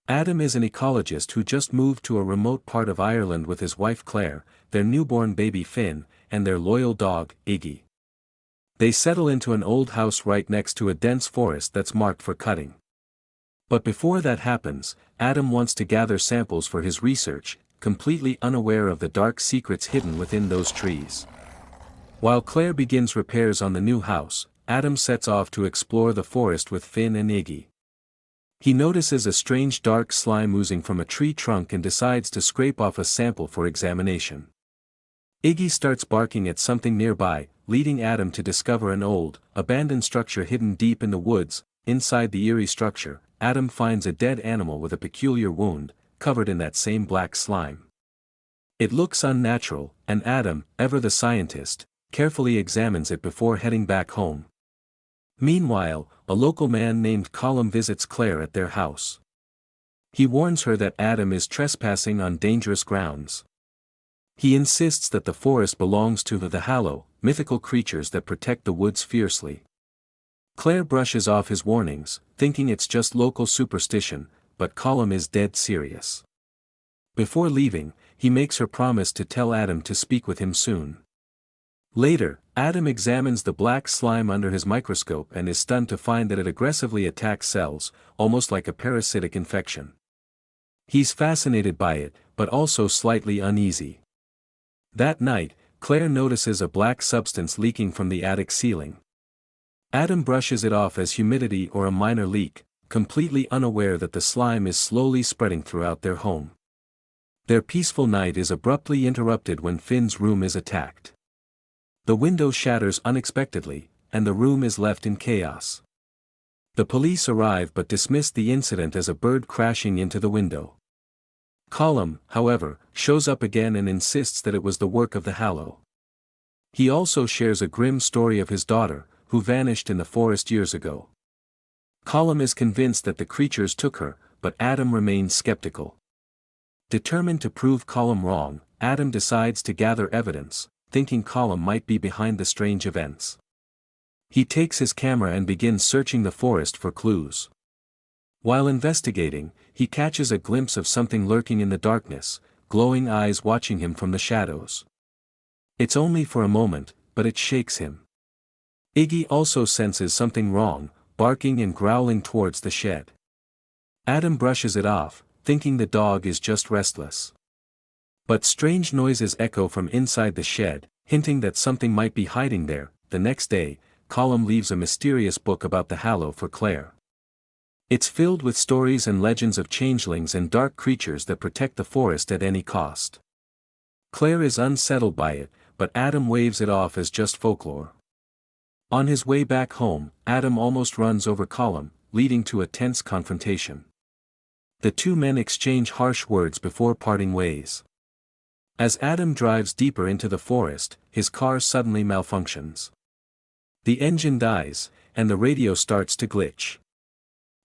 Adam is an ecologist who just moved to a remote part of Ireland with his wife Claire, their newborn baby Finn, and their loyal dog, Iggy. They settle into an old house right next to a dense forest that's marked for cutting. But before that happens, Adam wants to gather samples for his research, completely unaware of the dark secrets hidden within those trees. While Claire begins repairs on the new house, Adam sets off to explore the forest with Finn and Iggy. He notices a strange dark slime oozing from a tree trunk and decides to scrape off a sample for examination. Iggy starts barking at something nearby, leading Adam to discover an old, abandoned structure hidden deep in the woods. Inside the eerie structure, Adam finds a dead animal with a peculiar wound, covered in that same black slime. It looks unnatural, and Adam, ever the scientist, carefully examines it before heading back home. Meanwhile, a local man named Colin visits Claire at their house. He warns her that Adam is trespassing on dangerous grounds. He insists that the forest belongs to the Hallow, mythical creatures that protect the woods fiercely. Claire brushes off his warnings, thinking it's just local superstition, but Colin is dead serious. Before leaving, he makes her promise to tell Adam to speak with him soon. Later, Adam examines the black slime under his microscope and is stunned to find that it aggressively attacks cells, almost like a parasitic infection. He's fascinated by it, but also slightly uneasy. That night, Claire notices a black substance leaking from the attic ceiling. Adam brushes it off as humidity or a minor leak, completely unaware that the slime is slowly spreading throughout their home. Their peaceful night is abruptly interrupted when Finn's room is attacked. The window shatters unexpectedly, and the room is left in chaos. The police arrive but dismiss the incident as a bird crashing into the window. Colin, however, shows up again and insists that it was the work of the Hallow. He also shares a grim story of his daughter, who vanished in the forest years ago. Colin is convinced that the creatures took her, but Adam remains skeptical. Determined to prove Colin wrong, Adam decides to gather evidence, thinking Colin might be behind the strange events. He takes his camera and begins searching the forest for clues. While investigating, he catches a glimpse of something lurking in the darkness, glowing eyes watching him from the shadows. It's only for a moment, but it shakes him. Iggy also senses something wrong, barking and growling towards the shed. Adam brushes it off, thinking the dog is just restless. But strange noises echo from inside the shed, hinting that something might be hiding there. The next day, Colin leaves a mysterious book about the Hallow for Claire. It's filled with stories and legends of changelings and dark creatures that protect the forest at any cost. Claire is unsettled by it, but Adam waves it off as just folklore. On his way back home, Adam almost runs over Colin, leading to a tense confrontation. The two men exchange harsh words before parting ways. As Adam drives deeper into the forest, his car suddenly malfunctions. The engine dies, and the radio starts to glitch.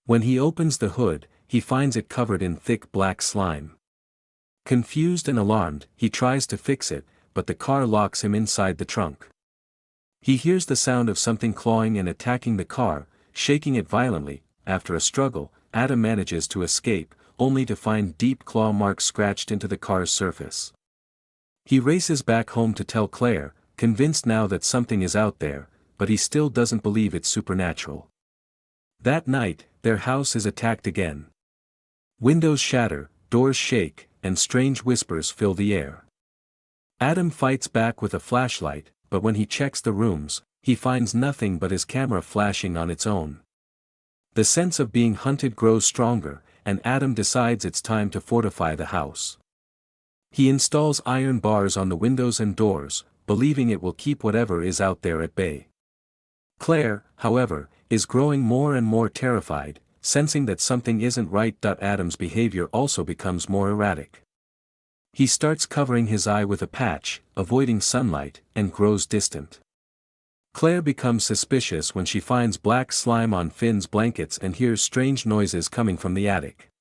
When he opens the hood, he finds it covered in thick black slime. Confused and alarmed, he tries to fix it, but the car locks him inside the trunk. He hears the sound of something clawing and attacking the car, shaking it violently. After a struggle, Adam manages to escape, only to find deep claw marks scratched into the car's surface. He races back home to tell Claire, convinced now that something is out there, but he still doesn't believe it's supernatural. That night, their house is attacked again. Windows shatter, doors shake, and strange whispers fill the air. Adam fights back with a flashlight, but when he checks the rooms, he finds nothing but his camera flashing on its own. The sense of being hunted grows stronger, and Adam decides it's time to fortify the house. He installs iron bars on the windows and doors, believing it will keep whatever is out there at bay. Claire, however, is growing more and more terrified, sensing that something isn't right. Adam's behavior also becomes more erratic. He starts covering his eye with a patch, avoiding sunlight, and grows distant. Claire becomes suspicious when she finds black slime on Finn's blankets and hears strange noises coming from the attic.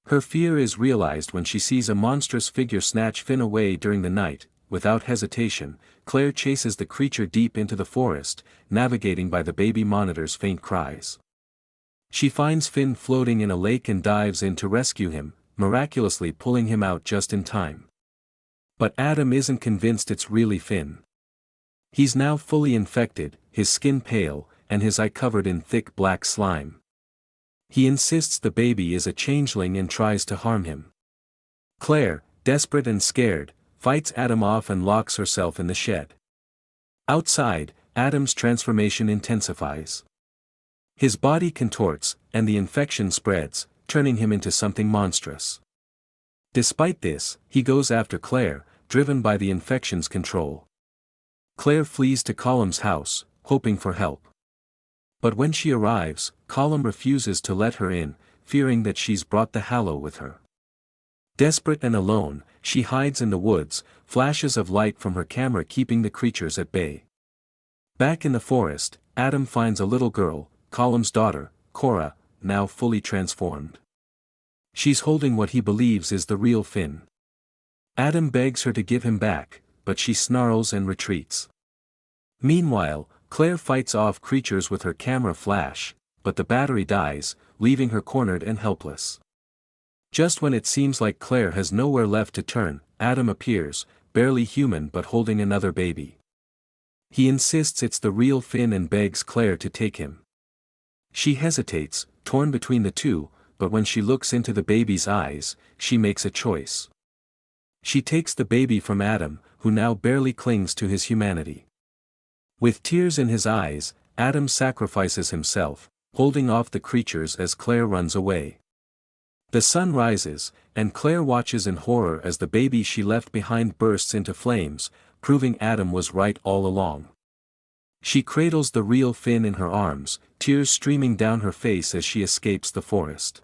Her fear is realized when she sees a monstrous figure snatch Finn away during the night. Without hesitation, Claire chases the creature deep into the forest, navigating by the baby monitor's faint cries. She finds Finn floating in a lake and dives in to rescue him, miraculously pulling him out just in time. But Adam isn't convinced it's really Finn. He's now fully infected, his skin pale, and his eye covered in thick black slime. He insists the baby is a changeling and tries to harm him. Claire, desperate and scared, fights Adam off and locks herself in the shed. Outside, Adam's transformation intensifies. His body contorts, and the infection spreads, turning him into something monstrous. Despite this, he goes after Claire, driven by the infection's control. Claire flees to Colum's house, hoping for help. But when she arrives, Colum refuses to let her in, fearing that she's brought the Hallow with her. Desperate and alone, she hides in the woods, flashes of light from her camera keeping the creatures at bay. Back in the forest, Adam finds a little girl, Colum's daughter, Cora, now fully transformed. She's holding what he believes is the real Finn. Adam begs her to give him back, but she snarls and retreats. Meanwhile, Claire fights off creatures with her camera flash, but the battery dies, leaving her cornered and helpless. Just when it seems like Claire has nowhere left to turn, Adam appears, barely human but holding another baby. He insists it's the real Finn and begs Claire to take him. She hesitates, torn between the two, but when she looks into the baby's eyes, she makes a choice. She takes the baby from Adam, who now barely clings to his humanity. With tears in his eyes, Adam sacrifices himself, holding off the creatures as Claire runs away. The sun rises, and Claire watches in horror as the baby she left behind bursts into flames, proving Adam was right all along. She cradles the real Finn in her arms, tears streaming down her face as she escapes the forest.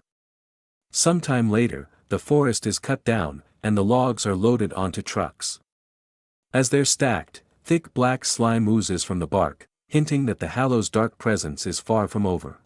Sometime later, the forest is cut down, and the logs are loaded onto trucks. As they're stacked, thick black slime oozes from the bark, hinting that the Hallow's dark presence is far from over.